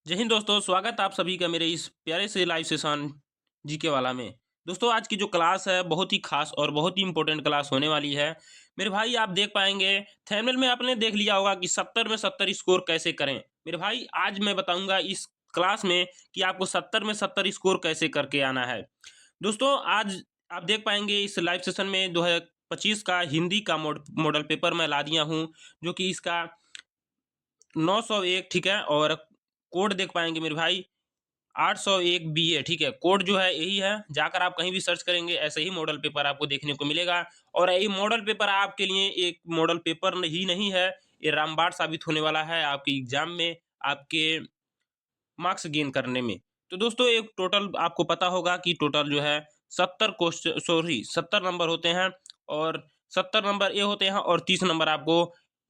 जय हिंद दोस्तों, स्वागत है आप सभी का मेरे इस प्यारे से लाइव सेशन जीके वाला में। दोस्तों आज की जो क्लास है बहुत ही खास और बहुत ही इंपॉर्टेंट क्लास होने वाली है। मेरे भाई आप देख पाएंगे थंबनेल में आपने देख लिया होगा कि 70 में 70 स्कोर कैसे करें। मेरे भाई आज मैं बताऊंगा इस क्लास में कि आपको 70 में 70 स्कोर कैसे करके आना है। दोस्तों आज आप देख पाएंगे इस लाइव सेशन में 2025 का हिंदी का मॉडल पेपर मैं ला दिया हूँ, जो कि इसका 901 ठीक है। और कोड देख पाएंगे मेरे भाई 801 बी ए ठीक है। कोड जो है यही है, जाकर आप कहीं भी सर्च करेंगे ऐसे ही मॉडल पेपर आपको देखने को मिलेगा। और ये मॉडल पेपर आपके लिए एक मॉडल पेपर ही नहीं है, ये रामबाण साबित होने वाला है आपके एग्जाम में, आपके मार्क्स गेन करने में। तो दोस्तों एक टोटल आपको पता होगा कि टोटल जो है 70 क्वेश्चन, सॉरी 70 नंबर होते हैं। और 70 नंबर ये होते हैं और 30 नंबर आपको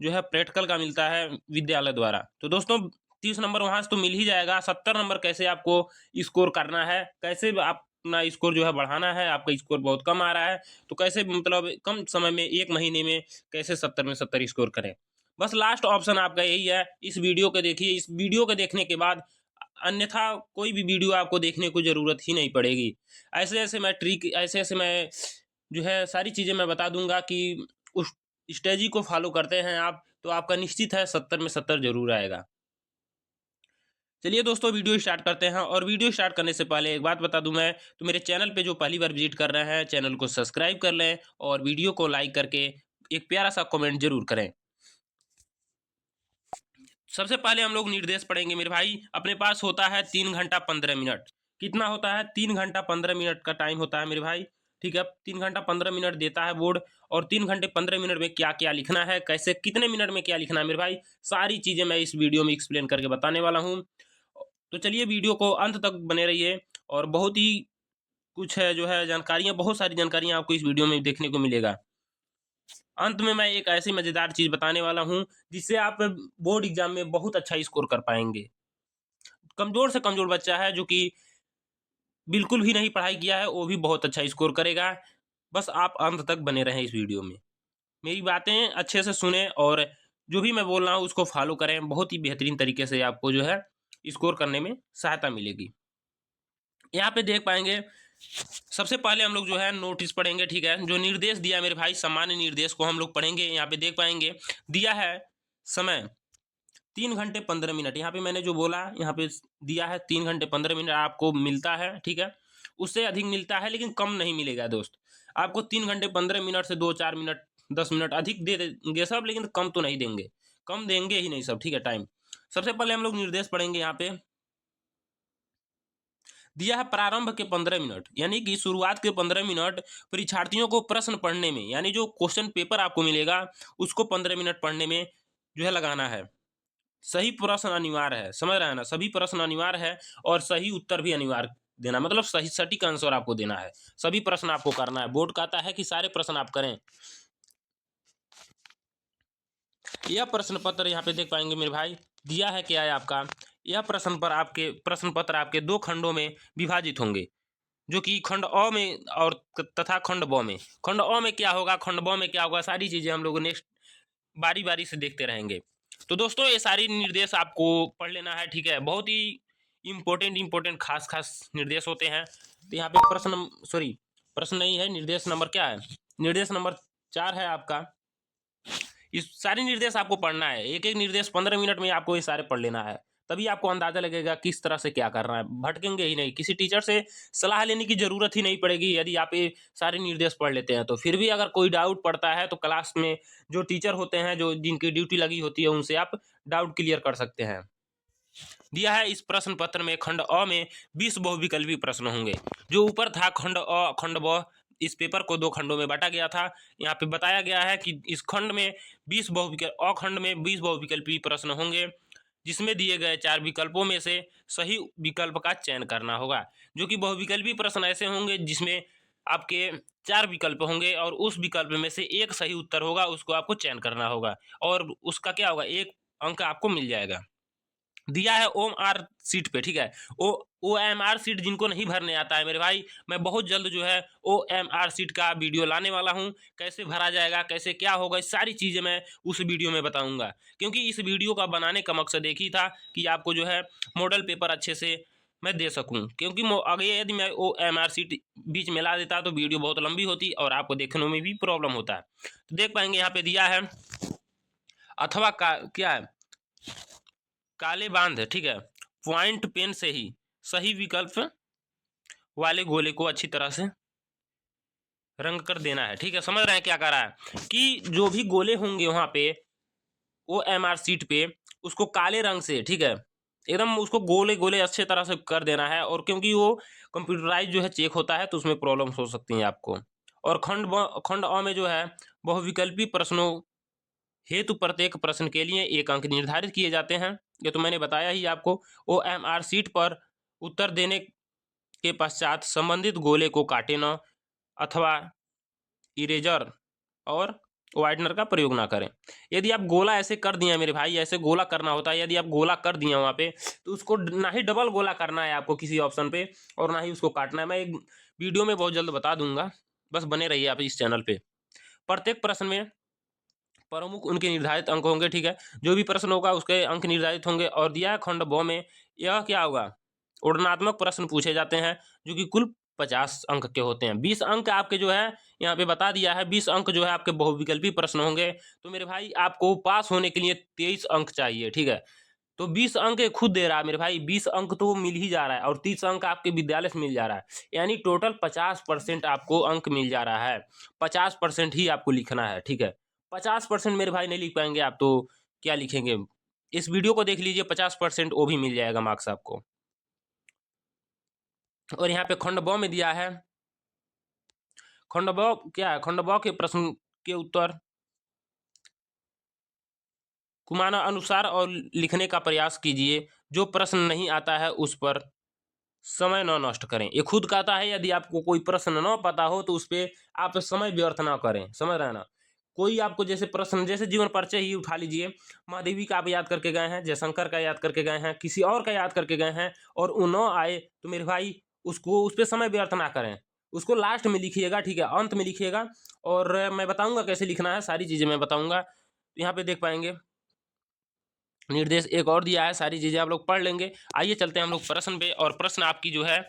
जो है प्रैक्टिकल का मिलता है विद्यालय द्वारा। तो दोस्तों 30 नंबर वहां से तो मिल ही जाएगा, 70 नंबर कैसे आपको स्कोर करना है, कैसे आप अपना स्कोर जो है बढ़ाना है। आपका स्कोर बहुत कम आ रहा है तो कैसे मतलब कम समय में एक महीने में कैसे 70 में 70 स्कोर करें। बस लास्ट ऑप्शन आपका यही है, इस वीडियो को देखिए। इस वीडियो को देखने के बाद अन्यथा कोई भी वीडियो आपको देखने को जरूरत ही नहीं पड़ेगी। ऐसे ऐसे मैं ट्रिक, ऐसे ऐसे मैं जो है सारी चीजें मैं बता दूंगा कि उस स्ट्रेटजी को फॉलो करते हैं आप तो आपका निश्चित है 70 में 70 जरूर आएगा। चलिए दोस्तों वीडियो स्टार्ट करते हैं। और वीडियो स्टार्ट करने से पहले एक बात बता दूं मैं, तो मेरे चैनल पे जो पहली बार विजिट कर रहे हैं चैनल को सब्सक्राइब कर लें और वीडियो को लाइक करके एक प्यारा सा कमेंट जरूर करें। सबसे पहले हम लोग निर्देश पढ़ेंगे मेरे भाई। अपने पास होता है 3 घंटा 15 मिनट। कितना होता है? 3 घंटा 15 मिनट का टाइम होता है मेरे भाई। ठीक है, 3 घंटा 15 मिनट देता है बोर्ड। और 3 घंटे 15 मिनट में क्या क्या लिखना है, कैसे कितने मिनट में क्या लिखना है मेरे भाई, सारी चीजें मैं इस वीडियो में एक्सप्लेन करके बताने वाला हूँ। तो चलिए वीडियो को अंत तक बने रहिए। और बहुत ही कुछ है जो है जानकारियां, बहुत सारी जानकारियां आपको इस वीडियो में देखने को मिलेगा। अंत में मैं एक ऐसी मजेदार चीज बताने वाला हूं जिससे आप बोर्ड एग्जाम में बहुत अच्छा स्कोर कर पाएंगे। कमजोर से कमजोर बच्चा है जो कि बिल्कुल भी नहीं पढ़ाई किया है वो भी बहुत अच्छा स्कोर करेगा। बस आप अंत तक बने रहें इस वीडियो में, मेरी बातें अच्छे से सुने और जो भी मैं बोल रहा हूँ उसको फॉलो करें। बहुत ही बेहतरीन तरीके से आपको जो है स्कोर करने में सहायता मिलेगी। यहाँ पे देख पाएंगे सबसे पहले हम लोग जो है नोटिस पढ़ेंगे। ठीक है, जो निर्देश दिया है मेरे भाई, सामान्य निर्देश को हम लोग पढ़ेंगे। यहाँ पे देख पाएंगे दिया है समय 3 घंटे 15 मिनट। यहाँ पे मैंने जो बोला यहाँ पे दिया है 3 घंटे 15 मिनट आपको मिलता है। ठीक है, उससे अधिक मिलता है लेकिन कम नहीं मिलेगा दोस्त। आपको 3 घंटे 15 मिनट से 2 4 मिनट 10 मिनट अधिक दे देंगे सब, लेकिन कम तो नहीं देंगे, कम देंगे ही नहीं सब। ठीक है, टाइम सबसे पहले हम लोग निर्देश पढ़ेंगे। यहाँ पे दिया है प्रारंभ के 15 मिनट, यानी कि शुरुआत के 15 मिनट परीक्षार्थियों को प्रश्न पढ़ने में, यानी जो क्वेश्चन पेपर आपको मिलेगा उसको 15 मिनट पढ़ने में जो है लगाना है। सही प्रश्न अनिवार्य है, समझ रहे हैं ना, सभी प्रश्न अनिवार्य है और सही उत्तर भी अनिवार्य देना, मतलब सही सटीक आंसर आपको देना है। सभी प्रश्न आपको करना है, बोर्ड कहता है कि सारे प्रश्न आप करें। यह प्रश्न पत्र यहाँ पे देख पाएंगे मेरे भाई, दिया है क्या है आपका, यह प्रश्न पत्र आपके 2 खंडों में विभाजित होंगे, जो कि खंड अ में और तथा खंड ब में। खंड अ में क्या होगा, खंड ब में क्या होगा, सारी चीजें हम लोग नेक्स्ट बारी बारी से देखते रहेंगे। तो दोस्तों ये सारी निर्देश आपको पढ़ लेना है। ठीक है, बहुत ही इंपॉर्टेंट खास खास निर्देश होते हैं। तो यहाँ पे प्रश्न, सॉरी प्रश्न नहीं है, निर्देश नंबर क्या है, निर्देश नंबर 4 है आपका। इस सारे निर्देश आपको पढ़ना है, एक एक निर्देश 15 मिनट में आपको ये सारे पढ़ लेना है। तभी आपको अंदाजा लगेगा किस तरह से क्या करना है, भटकेंगे ही नहीं, किसी टीचर से सलाह लेने की जरूरत ही नहीं पड़ेगी यदि आप ये सारे निर्देश पढ़ लेते हैं तो। फिर भी अगर कोई डाउट पड़ता है तो क्लास में जो टीचर होते हैं, जो जिनकी ड्यूटी लगी होती है, उनसे आप डाउट क्लियर कर सकते हैं। दिया है इस प्रश्न पत्र में खंड अ में 20 बहुविकल्पी प्रश्न होंगे। जो ऊपर था खंड अ खंड ब, इस पेपर को 2 खंडों में बांटा गया था। यहाँ पे बताया गया है कि इस खंड में 20 बहुविकल्प, अ खंड में 20 बहुविकल्पी प्रश्न होंगे, जिसमें दिए गए 4 विकल्पों में से सही विकल्प का चयन करना होगा। जो कि बहुविकल्पी प्रश्न ऐसे होंगे जिसमें आपके 4 विकल्प होंगे और उस विकल्प में से एक सही उत्तर होगा, उसको आपको चयन करना होगा और उसका क्या होगा, 1 अंक आपको मिल जाएगा। दिया है OMR सीट पे, ठीक है। OMR सीट जिनको नहीं भरने आता है मेरे भाई, मैं बहुत जल्द जो है OMR सीट का वीडियो लाने वाला हूँ। कैसे भरा जाएगा, कैसे क्या होगा, इस सारी चीज़ें मैं उस वीडियो में बताऊंगा। क्योंकि इस वीडियो का बनाने का मकसद एक ही था कि आपको जो है मॉडल पेपर अच्छे से मैं दे सकूं। क्योंकि अगर यदि मैं OMR सीट बीच में ला देता तो वीडियो बहुत लंबी होती और आपको देखने में भी प्रॉब्लम होता है। तो देख पाएंगे यहाँ पे दिया है अथवा का क्या है, काले बांध, ठीक है, पॉइंट पेन से ही सही विकल्प वाले गोले को अच्छी तरह से रंग कर देना है, ठीक है। समझ रहे हैं क्या कर रहा है कि जो भी गोले होंगे वहां पे OMR सीट पे, उसको काले रंग से, ठीक है, एकदम उसको गोले गोले अच्छे तरह से कर देना है। और क्योंकि वो कंप्यूटराइज जो है चेक होता है तो उसमें प्रॉब्लम्स हो सकती हैं आपको। और खंड अ में जो है बहुविकल्पी प्रश्नों हेतु प्रत्येक प्रश्न के लिए 1 अंक निर्धारित किए जाते हैं। ये तो मैंने बताया ही आपको। OMR सीट पर उत्तर देने के पश्चात संबंधित गोले को काटे न अथवा इरेजर और वाइटनर का प्रयोग ना करें। यदि आप गोला ऐसे कर दिए मेरे भाई, ऐसे गोला करना होता है, यदि आप गोला कर दिए वहाँ पे तो उसको ना ही डबल गोला करना है आपको किसी ऑप्शन पे, और ना ही उसको काटना है। मैं एक वीडियो में बहुत जल्द बता दूंगा, बस बने रहिए आप इस चैनल पे। प्रत्येक प्रश्न में प्रमुख उनके निर्धारित अंक होंगे, ठीक है। जो भी प्रश्न होगा उसके अंक निर्धारित होंगे। और दिया है खंड ब में यह क्या होगा, वर्णनात्मक प्रश्न पूछे जाते हैं जो कि कुल 50 अंक के होते हैं। 20 अंक आपके जो है यहाँ पे बता दिया है, 20 अंक जो है आपके बहुविकल्पी प्रश्न होंगे। तो मेरे भाई आपको पास होने के लिए 23 अंक चाहिए, ठीक है। तो 20 अंक ये खुद दे रहा है मेरे भाई, 20 अंक तो मिल ही जा रहा है और 30 अंक आपके विद्यालय से मिल जा रहा है। यानी टोटल 50% आपको अंक मिल जा रहा है। 50% ही आपको लिखना है, ठीक है। 50% मेरे भाई नहीं लिख पाएंगे आप तो क्या लिखेंगे। इस वीडियो को देख लीजिए, 50% वो भी मिल जाएगा मार्क्स आपको। और यहाँ पे खंड ब में दिया है, खंड ब क्या है, खंड ब के प्रश्न के उत्तर कुमाना अनुसार और लिखने का प्रयास कीजिए। जो प्रश्न नहीं आता है उस पर समय न नष्ट करें। ये खुद कहता है यदि आपको कोई प्रश्न न पता हो तो उस पर आप समय व्यर्थ ना करें। समझ रहे हैं ना। कोई आपको जैसे प्रश्न, जैसे जीवन परिचय ही उठा लीजिए, महादेवी का आप याद करके गए हैं, जयशंकर का याद करके गए हैं, किसी और का याद करके गए हैं और वो न आए तो मेरे भाई उसको उस पर समय व्यर्थ ना करें। उसको लास्ट में लिखिएगा, ठीक है, अंत में लिखिएगा। और मैं बताऊंगा कैसे लिखना है, सारी चीज़ें मैं बताऊंगा। यहाँ पे देख पाएंगे निर्देश एक और दिया है, सारी चीज़ें आप लोग पढ़ लेंगे। आइए चलते हैं हम लोग प्रश्न पे। और प्रश्न आपकी जो है,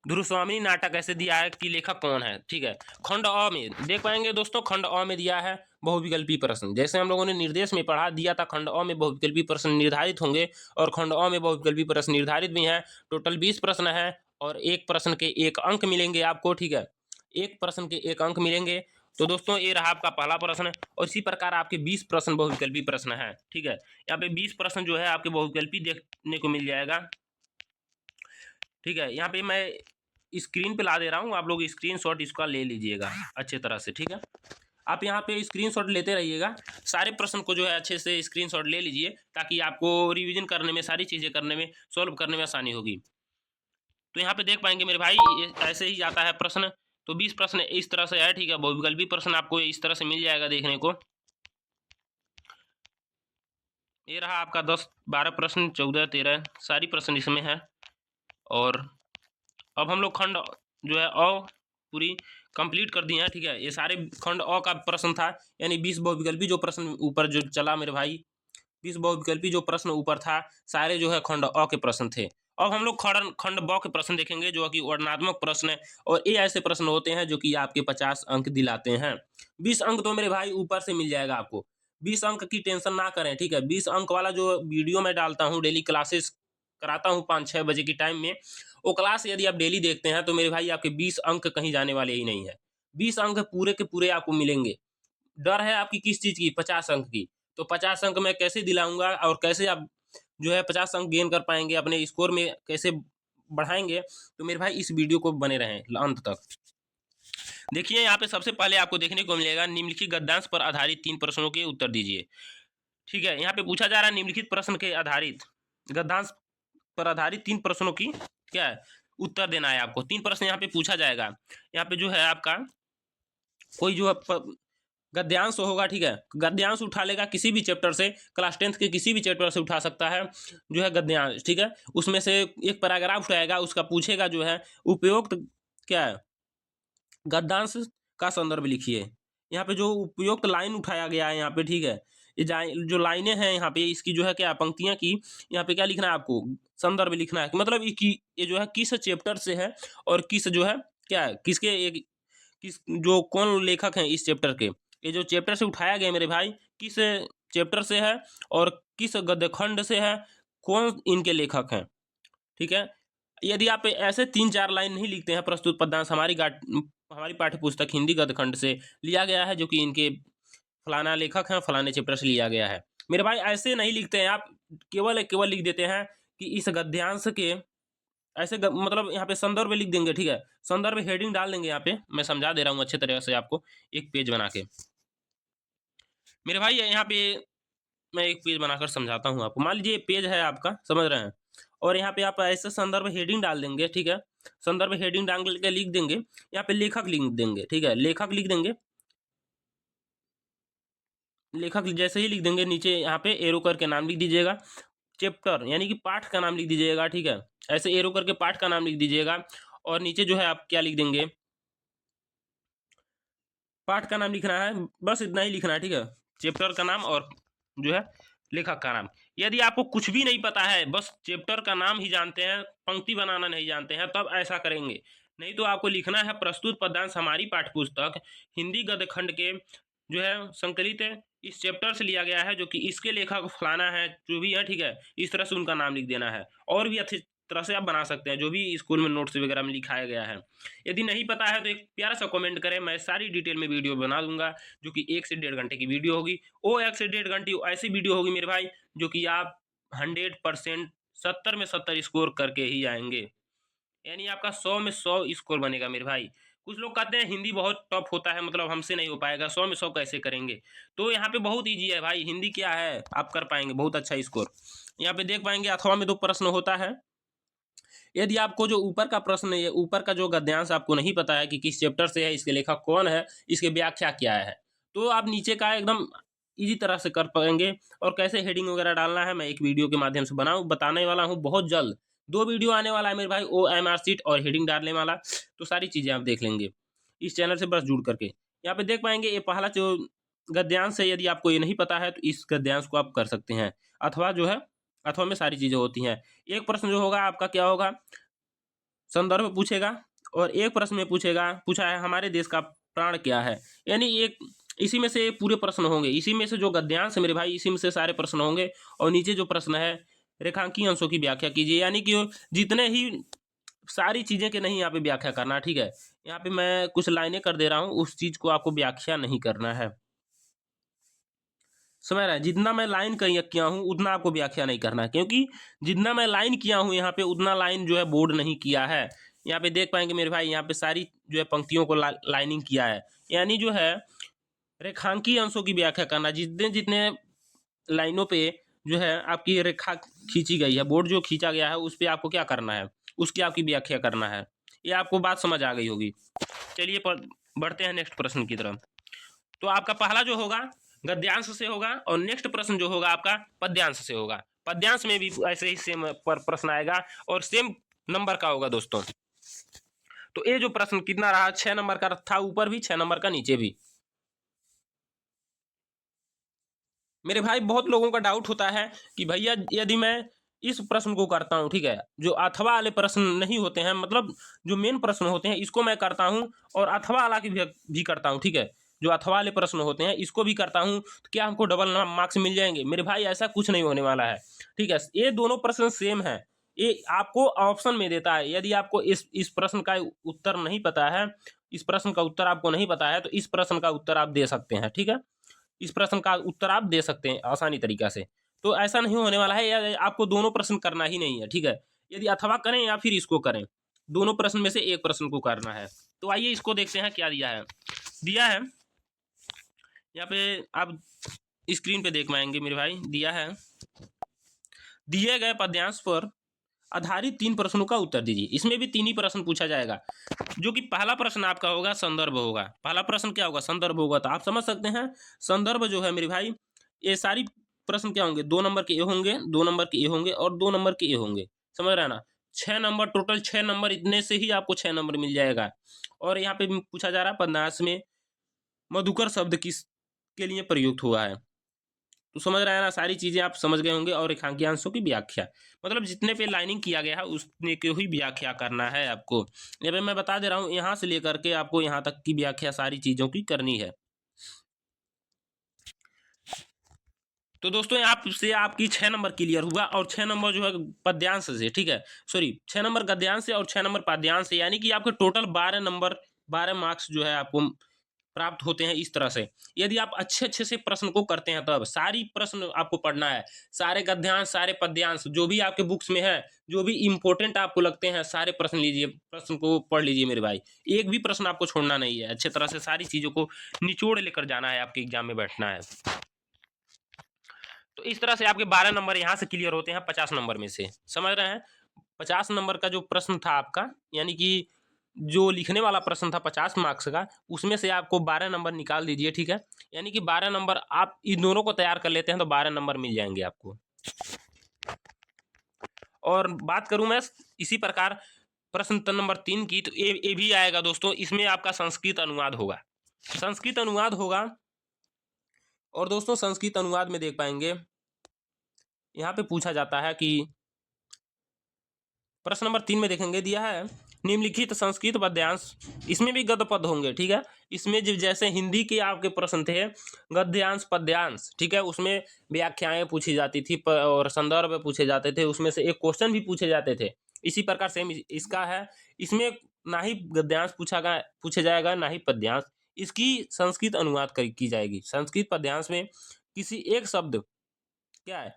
ध्रुवस्वामिनी नाटक ऐसे दिया है कि लेखक कौन है, ठीक है। खंड अ में देख पाएंगे दोस्तों, खंड अ में दिया है बहुविकल्पी प्रश्न। जैसे हम लोगों ने निर्देश में पढ़ा दिया था, खंड अ में बहुविकल्पी प्रश्न निर्धारित होंगे और खंड अ में बहुविकल्पी प्रश्न निर्धारित भी हैं। टोटल 20 प्रश्न है और एक प्रश्न के 1 अंक मिलेंगे आपको, ठीक है। एक प्रश्न के 1 अंक मिलेंगे। तो दोस्तों ये रहा आपका पहला प्रश्न। और इसी प्रकार आपके 20 प्रश्न बहुविकल्पी प्रश्न है, ठीक है। यहाँ पे 20 प्रश्न जो है आपके बहुविकल्पी देखने को मिल जाएगा, ठीक है। यहाँ पे मैं स्क्रीन पे ला दे रहा हूँ, आप लोग स्क्रीनशॉट इसका ले लीजिएगा अच्छे तरह से, ठीक है। आप यहाँ पे स्क्रीनशॉट लेते रहिएगा, सारे प्रश्न को जो है अच्छे से स्क्रीनशॉट ले लीजिए ताकि आपको रिवीजन करने में, सारी चीज़ें करने में, सॉल्व करने में आसानी होगी। तो यहाँ पे देख पाएंगे मेरे भाई ये ऐसे ही जाता है प्रश्न। तो 20 प्रश्न इस तरह से है, ठीक है। बहुविकल्पी प्रश्न आपको इस तरह से मिल जाएगा देखने को। ये रहा आपका 10, 12 प्रश्न, 14, 13 सारी प्रश्न इसमें है। और अब हम लोग खंड जो है अ पूरी कंप्लीट कर दिए हैं, ठीक है। ये सारे खंड अ का प्रश्न था, यानी 20 बहुविकल्पी जो प्रश्न ऊपर जो चला मेरे भाई, 20 बहुविकल्पी जो प्रश्न ऊपर था, सारे जो है खंड अ के प्रश्न थे। अब हम लोग खंड खंड ब के प्रश्न देखेंगे जो कि वर्णनात्मक प्रश्न है। और ये ऐसे प्रश्न होते हैं जो कि आपके 50 अंक दिलाते हैं। 20 अंक तो मेरे भाई ऊपर से मिल जाएगा आपको, 20 अंक की टेंशन ना करें, ठीक है। 20 अंक वाला जो वीडियो मैं डालता हूँ, डेली क्लासेस कराता हूँ 5-6 बजे की टाइम में, वो क्लास यदि आप डेली देखते हैं तो मेरे भाई आपके 20 अंक कहीं जाने वाले ही नहीं है। 20 अंक पूरे के पूरे आपको मिलेंगे। डर है आपकी किस चीज़ की, 50 अंक की। तो 50 अंक मैं कैसे दिलाऊंगा और कैसे आप जो है 50 अंक गेन कर पाएंगे, अपने स्कोर में कैसे बढ़ाएंगे, तो मेरे भाई इस वीडियो को बने रहें अंत तक। देखिए यहाँ पे सबसे पहले आपको देखने को मिलेगा निम्नलिखित गद्यांश पर आधारित 3 प्रश्नों के उत्तर दीजिए, ठीक है। यहाँ पे पूछा जा रहा है निम्नलिखित प्रश्न के आधारित, गद्यांश पर आधारित 3 प्रश्नों की क्या है उत्तर देना है आपको। 3 प्रश्न यहाँ पे पूछा जाएगा। यहाँ पे जो है आपका कोई जो गद्यांश होगा, ठीक है, गद्यांश उठा लेगा किसी भी चैप्टर से, क्लास 10th के किसी भी चैप्टर से उठा सकता है जो है गद्यांश, ठीक है। उसमें से एक पैराग्राफ उठाएगा, उसका पूछेगा जो है उपयुक्त क्या है गद्यांश का संदर्भ लिखिए। यहाँ पे जो उपयुक्त लाइन उठाया गया है यहाँ पे, ठीक है, ये जो लाइनें हैं यहाँ पे, इसकी जो है क्या पंक्तियां की, यहाँ पे क्या लिखना है आपको, संदर्भ लिखना है, मतलब ये जो है किस चैप्टर से है और किस जो है क्या है किसके एक किस जो कौन लेखक हैं इस चैप्टर के, ये जो चैप्टर से उठाया गया मेरे भाई किस चैप्टर से है और किस गद्यखंड से है, कौन इनके लेखक हैं, ठीक है। यदि आप ऐसे 3-4 लाइन नहीं लिखते हैं, प्रस्तुत पद्यांश हमारी पाठ्य पुस्तक हिंदी गद्यखंड से लिया गया है, जो कि इनके फलाना लेखक हैं, फलाने चैप्टर से लिया गया है, मेरे भाई ऐसे नहीं लिखते हैं आप, केवल लिख देते हैं कि इस गद्यांश के ऐसे मतलब यहाँ पे संदर्भ लिख देंगे, ठीक है, संदर्भ हेडिंग डाल देंगे। यहाँ पे मैं समझा दे रहा हूँ अच्छे तरह से आपको, एक पेज बना के मेरे भाई, यहाँ पे मैं एक पेज बनाकर समझाता हूँ आपको। मान लीजिए ये पेज है आपका, समझ रहे हैं, और यहाँ पे आप ऐसे संदर्भ हेडिंग डाल देंगे, ठीक है, संदर्भ हेडिंग डाल के लिख देंगे, यहाँ पे लेखक लिख देंगे, ठीक है, लेखक लिख देंगे, लेखक जैसे ही लिख देंगे नीचे यहाँ पे एरो करके नाम लिख दीजिएगा, चैप्टर यानी कि पाठ का नाम लिख दीजिएगा, ठीक है, ऐसे एरो करके पाठ का नाम लिख दीजिएगा, और नीचे जो है आप क्या लिख देंगे, पाठ का नाम लिखना है, बस इतना ही लिखना है, ठीक है, चैप्टर का नाम और जो है लेखक का नाम। यदि आपको कुछ भी नहीं पता है, बस चैप्टर का नाम ही जानते हैं, पंक्ति बनाना नहीं जानते हैं, तब ऐसा करेंगे, नहीं तो आपको लिखना है प्रस्तुत पद्यांश हमारी पाठ्यपुस्तक हिंदी गद्यखंड के जो है संकलित इस चैप्टर से लिया गया है, जो कि इसके लेखक फलाना है, जो भी है, ठीक है, इस तरह से उनका नाम लिख देना है। और भी अच्छी तरह से आप बना सकते हैं, जो भी स्कूल में नोट्स वगैरह में लिखाया गया है। यदि नहीं पता है तो एक प्यारा सा कमेंट करें, मैं सारी डिटेल में वीडियो बना दूंगा, जो कि 1 से 1.5 घंटे की वीडियो होगी। वो 1 से 1.5 घंटे ऐसी वीडियो होगी मेरे भाई, जो कि आप 100% 70 में 70 स्कोर करके ही आएंगे, यानी आपका 100 में 100 स्कोर बनेगा मेरे भाई। कुछ लोग कहते हैं हिंदी बहुत टफ होता है, मतलब हमसे नहीं हो पाएगा, 100 में 100 कैसे करेंगे, तो यहाँ पे बहुत ईजी है भाई, हिंदी क्या है, आप कर पाएंगे बहुत अच्छा स्कोर। यहाँ पे देख पाएंगे अथवा में 2 प्रश्न होता है। यदि आपको जो ऊपर का प्रश्न है, ऊपर का जो गद्यांश आपको नहीं पता है कि किस चैप्टर से है, इसके लेखक कौन है, इसके व्याख्या क्या है, तो आप नीचे का एकदम इजी तरह से कर पाएंगे। और कैसे हेडिंग वगैरह डालना है, मैं एक वीडियो के माध्यम से बताने वाला हूँ बहुत जल्द। 2 वीडियो आने वाला है मेरे भाई, OMR शीट और हेडिंग डालने वाला, तो सारी चीज़ें आप देख लेंगे इस चैनल से बस जुड़ करके। यहाँ पे देख पाएंगे ये पहला जो गद्यांश है, यदि आपको ये नहीं पता है तो इस गद्यांश को आप कर सकते हैं, अथवा जो है अथवा में सारी चीज़ें होती हैं। एक प्रश्न जो होगा आपका क्या होगा, संदर्भ पूछेगा, और एक प्रश्न में पूछा है हमारे देश का प्राण क्या है, यानी एक इसी में से पूरे प्रश्न होंगे, इसी में से जो गद्यांश है मेरे भाई, इसी में से सारे प्रश्न होंगे। और नीचे जो प्रश्न है, रेखांकीय अंशों की व्याख्या कीजिए, यानी कि जितने ही सारी चीजें के नहीं यहाँ पे व्याख्या करना, ठीक है, यहाँ पे मैं कुछ लाइनें कर दे रहा हूँ, उस चीज को आपको व्याख्या नहीं करना है, समझ रहा है, जितना मैं लाइन किया हूँ उतना आपको व्याख्या नहीं करना है, क्योंकि जितना मैं लाइन किया हूँ यहाँ पे उतना लाइन जो है बोर्ड नहीं किया है। यहाँ पे देख पाएंगे मेरे भाई, यहाँ पे सारी जो है पंक्तियों को लाइनिंग किया है, यानी जो है रेखांकीय अंशों की व्याख्या करना, जितने जितने लाइनों पे जो है आपकी रेखा खींची गई है, बोर्ड जो खींचा गया है उस पर आपको क्या करना है, उसकी आपकी व्याख्या करना है। ये आपको बात समझ आ गई होगी। चलिए बढ़ते हैं नेक्स्ट प्रश्न की तरफ। तो आपका पहला जो होगा गद्यांश से होगा, और नेक्स्ट प्रश्न जो होगा आपका पद्यांश से होगा। पद्यांश में भी ऐसे ही सेम प्रश्न आएगा और सेम नंबर का होगा दोस्तों। तो ये जो प्रश्न कितना रहा, 6 नंबर का था ऊपर भी, 6 नंबर का नीचे भी। मेरे भाई बहुत लोगों का डाउट होता है कि भैया यदि मैं इस प्रश्न को करता हूँ, ठीक है, जो अथवा वाले प्रश्न नहीं होते हैं, मतलब जो मेन प्रश्न होते हैं इसको मैं करता हूँ, और अथवा वाला की भी करता हूँ, ठीक है, जो अथवा वाले प्रश्न होते हैं इसको भी करता हूँ, तो क्या हमको डबल मार्क्स मिल जाएंगे? मेरे भाई ऐसा कुछ नहीं होने वाला है, ठीक है, ये दोनों प्रश्न सेम है। ये आपको ऑप्शन में देता है, यदि आपको इस प्रश्न का उत्तर नहीं पता है, इस प्रश्न का उत्तर आपको नहीं पता है, तो इस प्रश्न का उत्तर आप दे सकते हैं, ठीक है, इस प्रश्न का उत्तर आप दे सकते हैं आसानी तरीका से। तो ऐसा नहीं होने वाला है, या आपको दोनों प्रश्न करना ही नहीं है, ठीक है, यदि अथवा करें या फिर इसको करें, दोनों प्रश्न में से एक प्रश्न को करना है। तो आइए इसको देखते हैं क्या दिया है। दिया है यहाँ पे, आप स्क्रीन पे देख पाएंगे मेरे भाई, दिया है दिए गए पद्यांश पर आधारित 3 प्रश्नों का उत्तर दीजिए। इसमें भी 3 ही प्रश्न पूछा जाएगा, जो कि पहला प्रश्न आपका होगा संदर्भ होगा। पहला प्रश्न क्या होगा? संदर्भ होगा। तो आप समझ सकते हैं संदर्भ जो है मेरे भाई, ये सारी प्रश्न क्या होंगे? 2 नंबर के ये होंगे, 2 नंबर के ये होंगे और 2 नंबर के ये होंगे। समझ रहे हैं ना? 6 नंबर, टोटल 6 नंबर, इतने से ही आपको 6 नंबर मिल जाएगा। और यहाँ पे पूछा जा रहा है पदनाश में मधुकर शब्द किस के लिए प्रयुक्त हुआ है? तो समझ रहे हैं ना? सारी चीजें आप समझ गए होंगे। और रेखांकियांशों की व्याख्या, मतलब जितने पे लाइनिंग किया गया है उसने की ही व्याख्या करना है आपको। ये पे मैं बता दे रहा हूँ, यहाँ से लेकर के आपको यहाँ तक की व्याख्या सारी चीजों की करनी है। तो दोस्तों यहाँ से आपकी 6 नंबर क्लियर हुआ, और 6 नंबर जो है पद्यांश से, ठीक है, सॉरी 6 नंबर गद्यांश से और 6 नंबर पद्यांश से, यानी कि आपके टोटल 12 नंबर, 12 मार्क्स जो है आपको प्राप्त होते हैं इस तरह से। यदि आप अच्छे अच्छे से प्रश्न को करते हैं, तब सारी प्रश्न आपको पढ़ना है, सारे गद्यांश सारे पद्यांश जो भी आपके बुक्स में है, जो भी इंपॉर्टेंट आपको लगते हैं सारे प्रश्न लीजिए, प्रश्न को पढ़ लीजिए मेरे भाई। एक भी प्रश्न आपको छोड़ना नहीं है, अच्छे तरह से सारी चीजों को निचोड़ लेकर जाना है, आपके एग्जाम में बैठना है। तो इस तरह से आपके 12 नंबर यहाँ से क्लियर होते हैं 50 नंबर में से। समझ रहे हैं? 50 नंबर का जो प्रश्न था आपका, यानी कि जो लिखने वाला प्रश्न था 50 मार्क्स का, उसमें से आपको 12 नंबर निकाल दीजिए, ठीक है। यानी कि 12 नंबर आप इन दोनों को तैयार कर लेते हैं तो 12 नंबर मिल जाएंगे आपको। और बात करूं मैं इसी प्रकार प्रश्न नंबर 3 की, तो ये भी आएगा दोस्तों। इसमें आपका संस्कृत अनुवाद होगा, संस्कृत अनुवाद होगा। और दोस्तों संस्कृत अनुवाद में देख पाएंगे, यहाँ पे पूछा जाता है कि प्रश्न नंबर 3 में देखेंगे, दिया है निम्नलिखित संस्कृत पद्यांश, इसमें भी गद्य पद होंगे, ठीक है। इसमें जैसे हिंदी के आपके प्रश्न थे गद्यांश पद्यांश, ठीक है, उसमें व्याख्याएं पूछी जाती थी और संदर्भ पूछे जाते थे, उसमें से एक क्वेश्चन भी पूछे जाते थे। इसी प्रकार सेम इसका है, इसमें ना ही गद्यांश पूछे जाएगा ना ही पद्यांश, इसकी संस्कृत अनुवाद की जाएगी। संस्कृत पद्यांश में किसी एक शब्द, क्या है,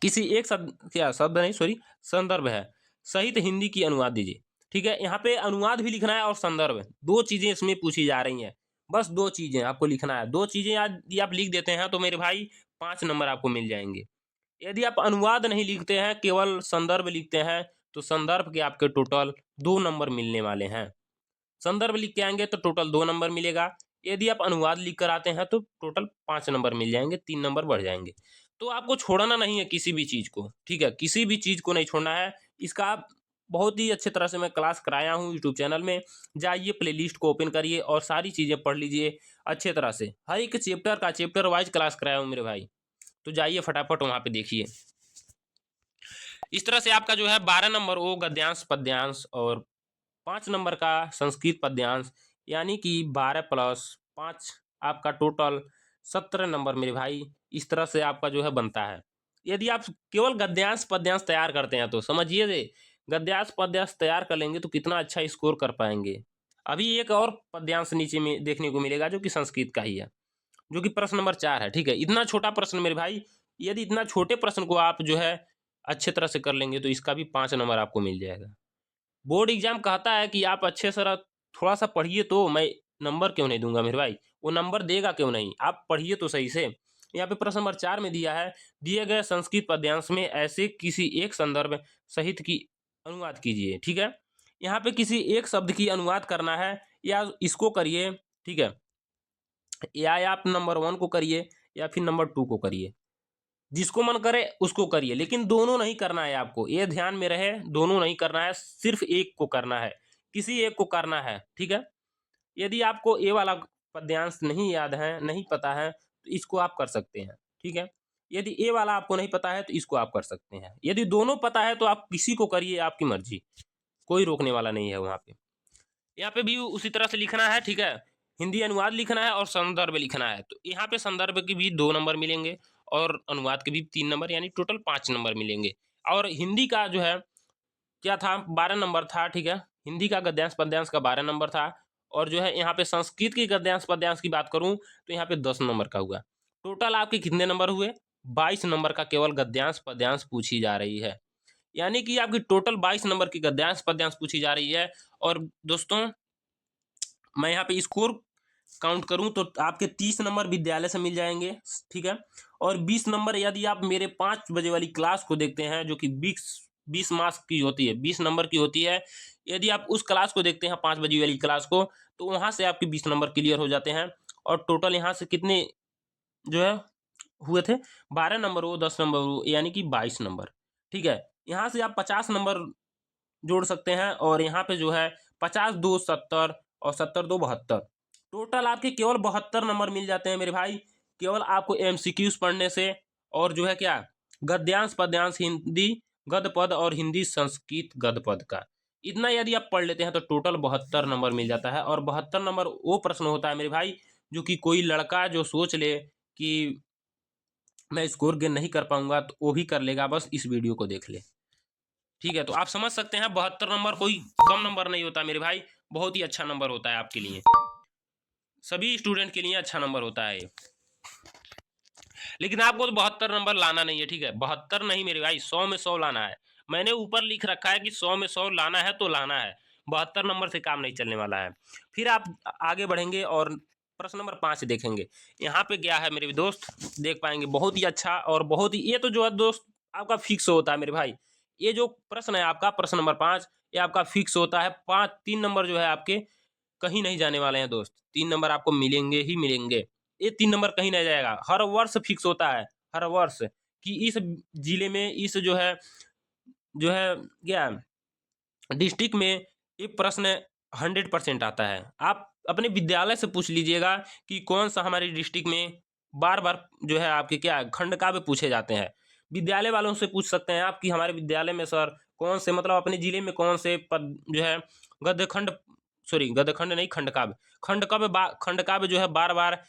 किसी एक शब्द, क्या शब्द नहीं सॉरी संदर्भ है, सहित हिंदी की अनुवाद दीजिए, ठीक है। यहाँ पे अनुवाद भी लिखना है और संदर्भ, दो चीजें इसमें पूछी जा रही हैं, बस दो चीजें आपको लिखना है। दो चीजें यदि आप लिख देते हैं तो मेरे भाई 5 नंबर आपको मिल जाएंगे। यदि आप अनुवाद नहीं लिखते हैं, केवल संदर्भ लिखते हैं, तो संदर्भ के आपके टोटल 2 नंबर मिलने वाले हैं। संदर्भ लिख के आएंगे तो टोटल 2 नंबर मिलेगा। यदि आप अनुवाद लिख कर आते हैं तो टोटल 5 नंबर मिल जाएंगे, 3 नंबर बढ़ जाएंगे। तो आपको छोड़ना नहीं है किसी भी चीज को, ठीक है, किसी भी चीज को नहीं छोड़ना है। इसका आप बहुत ही अच्छे तरह से मैं क्लास कराया हूँ यूट्यूब चैनल में, जाइए प्लेलिस्ट को ओपन करिए और सारी चीजें पढ़ लीजिए अच्छे तरह से। हर एक चैप्टर का चैप्टर वाइज क्लास कराया हूँ मेरे भाई, तो जाइए फटाफट वहां पे देखिए। इस तरह से आपका जो है 12 नंबर वो गद्यांश पद्यांश और 5 नंबर का संस्कृत पद्यांश, यानी कि 12 प्लस 5 आपका टोटल 17 नंबर मेरे भाई। इस तरह से आपका जो है बनता है। यदि आप केवल गद्यांश पद्यांश तैयार करते हैं तो समझिए जे गद्यांश पद्यांश तैयार कर लेंगे तो कितना अच्छा स्कोर कर पाएंगे। अभी एक और पद्यांश नीचे में देखने को मिलेगा जो कि संस्कृत का ही है, जो कि प्रश्न नंबर 4 है, ठीक है। इतना छोटा प्रश्न मेरे भाई, यदि इतना छोटे प्रश्न को आप जो है अच्छे तरह से कर लेंगे तो इसका भी 5 नंबर आपको मिल जाएगा। बोर्ड एग्जाम कहता है कि आप अच्छे से थोड़ा सा पढ़िए, तो मैं नंबर क्यों नहीं दूंगा मेरे भाई, वो नंबर देगा क्यों नहीं, आप पढ़िए तो सही से। यहाँ पे प्रश्न नंबर 4 में दिया है, दिए गए संस्कृत पद्यांश में ऐसे किसी एक संदर्भ सहित की अनुवाद कीजिए, ठीक है। यहाँ पे किसी एक शब्द की अनुवाद करना है, या इसको करिए, ठीक है, या आप नंबर 1 को करिए या फिर नंबर 2 को करिए, जिसको मन करे उसको करिए, लेकिन दोनों नहीं करना है आपको, ये ध्यान में रहे, दोनों नहीं करना है, सिर्फ एक को करना है, किसी एक को करना है, ठीक है। यदि आपको ये वाला पद्यांश नहीं याद है, नहीं पता है, तो इसको आप कर सकते हैं, ठीक है। यदि ये वाला आपको नहीं पता है तो इसको आप कर सकते हैं। यदि दोनों पता है तो आप किसी को करिए, आपकी मर्जी, कोई रोकने वाला नहीं है वहां पे। यहाँ पे भी उसी तरह से लिखना है, ठीक है, हिंदी अनुवाद लिखना है और संदर्भ लिखना है। तो यहाँ पे संदर्भ के भी 2 नंबर मिलेंगे और अनुवाद के भी 3 नंबर, यानी टोटल 5 नंबर मिलेंगे। और हिंदी का जो है क्या था, 12 नंबर था, ठीक है, हिंदी का गद्यांश पद्यांश का 12 नंबर था। और जो है यहाँ पे संस्कृत की गद्यांश पद्यांश की बात करूं तो यहाँ पे 10 नंबर का हुआ। टोटल आपके कितने नंबर हुए? 22 नंबर का केवल गद्यांश पद्यांश पूछी जा रही है, यानी कि आपकी टोटल 22 नंबर की गद्यांश पद्यांश पूछी जा रही है। और दोस्तों मैं यहाँ पे स्कोर काउंट करूं तो आपके 30 नंबर विद्यालय से मिल जाएंगे, ठीक है। और 20 नंबर यदि आप मेरे 5 बजे वाली क्लास को देखते हैं, जो कि 20 मार्क्स की होती है, 20 नंबर की होती है। यदि आप उस क्लास को देखते हैं 5 बजे वाली क्लास को, तो वहां से आपके 20 नंबर क्लियर हो जाते हैं। और टोटल यहाँ से कितने जो है हुए थे, 12 नंबर हो 10 नंबर हो, यानी कि 22 नंबर, ठीक है। यहाँ से आप 50 नंबर जोड़ सकते हैं, और यहाँ पे जो है 50 2 70 और 70 2 72, टोटल आपके केवल 72 नंबर मिल जाते हैं मेरे भाई, केवल आपको एमसीक्यूज पढ़ने से। और जो है क्या, गद्यांश पद्यांश हिंदी गद्य पद और हिंदी संस्कृत गद्य पद का इतना यदि आप पढ़ लेते हैं तो टोटल 72 नंबर मिल जाता है। और 72 नंबर वो प्रश्न होता है मेरे भाई, जो कि कोई लड़का जो सोच ले कि मैं स्कोर गेन नहीं कर पाऊंगा, तो वो भी कर लेगा, बस इस वीडियो को देख ले, ठीक है। तो आप समझ सकते हैं 72 नंबर कोई कम नंबर नहीं होता मेरे भाई, बहुत ही अच्छा नंबर होता है आपके लिए, सभी स्टूडेंट के लिए अच्छा नंबर होता है। लेकिन आपको तो 72 नंबर लाना नहीं है, ठीक है, 72 नहीं मेरे भाई, 100 में 100 लाना है। मैंने ऊपर लिख रखा है कि 100 में 100 लाना है तो लाना है, 72 नंबर से काम नहीं चलने वाला है। फिर आप आगे बढ़ेंगे और प्रश्न नंबर 5 देखेंगे। यहाँ पे क्या है मेरे दोस्त, देख पाएंगे, बहुत ही अच्छा और बहुत ही, ये तो जो है दोस्त आपका फिक्स होता है मेरे भाई। ये जो प्रश्न है आपका, प्रश्न नंबर 5, ये आपका फिक्स होता है। 3 नंबर जो है आपके कहीं नहीं जाने वाले हैं दोस्त, 3 नंबर आपको मिलेंगे ही मिलेंगे। ये 3 नंबर कहीं नहीं जाएगा, हर वर्ष फिक्स होता है, हर वर्ष, कि इस जिले में, इस जो है क्या डिस्ट्रिक्ट में ये प्रश्न 100% आता है। आप अपने विद्यालय से पूछ लीजिएगा कि कौन सा हमारे डिस्ट्रिक्ट में बार बार जो है आपके क्या खंड काव्य पूछे जाते हैं। विद्यालय वालों से पूछ सकते हैं आप कि हमारे विद्यालय में सर कौन से, मतलब अपने जिले में कौन से पद जो है गद्य खंड, सॉरी गद्य खंड नहीं, खंड काव्य जो है बार बार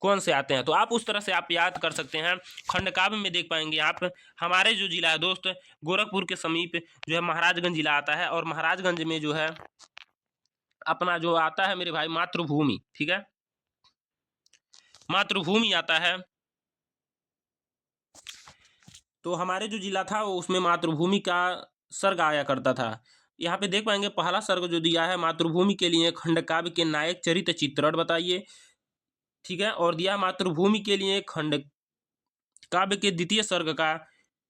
कौन से आते हैं। तो आप उस तरह से आप याद कर सकते हैं। खंड काव्य में देख पाएंगे आप, हमारे जो जिला है दोस्त, गोरखपुर के समीप जो है महाराजगंज जिला आता है, और महाराजगंज में जो है अपना जो आता है मेरे भाई मातृभूमि, ठीक है, मातृभूमि आता है। तो हमारे जो जिला था वो उसमें मातृभूमि का सर्ग आया करता था। यहाँ पे देख पाएंगे पहला सर्ग जो दिया है, मातृभूमि के लिए खंड काव्य के नायक चरित्र चित्रण बताइए, ठीक है। और दिया मातृभूमि के लिए खंड काव्य के द्वितीय सर्ग का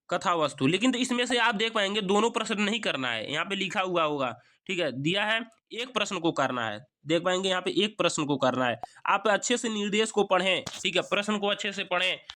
कथा वस्तु। लेकिन तो इसमें से आप देख पाएंगे दोनों प्रश्न नहीं करना है, यहाँ पे लिखा हुआ होगा, ठीक है, दिया है एक प्रश्न को करना है, देख पाएंगे यहाँ पे एक प्रश्न को करना है। आप अच्छे से निर्देश को पढ़ें, ठीक है, प्रश्न को अच्छे से पढ़ें,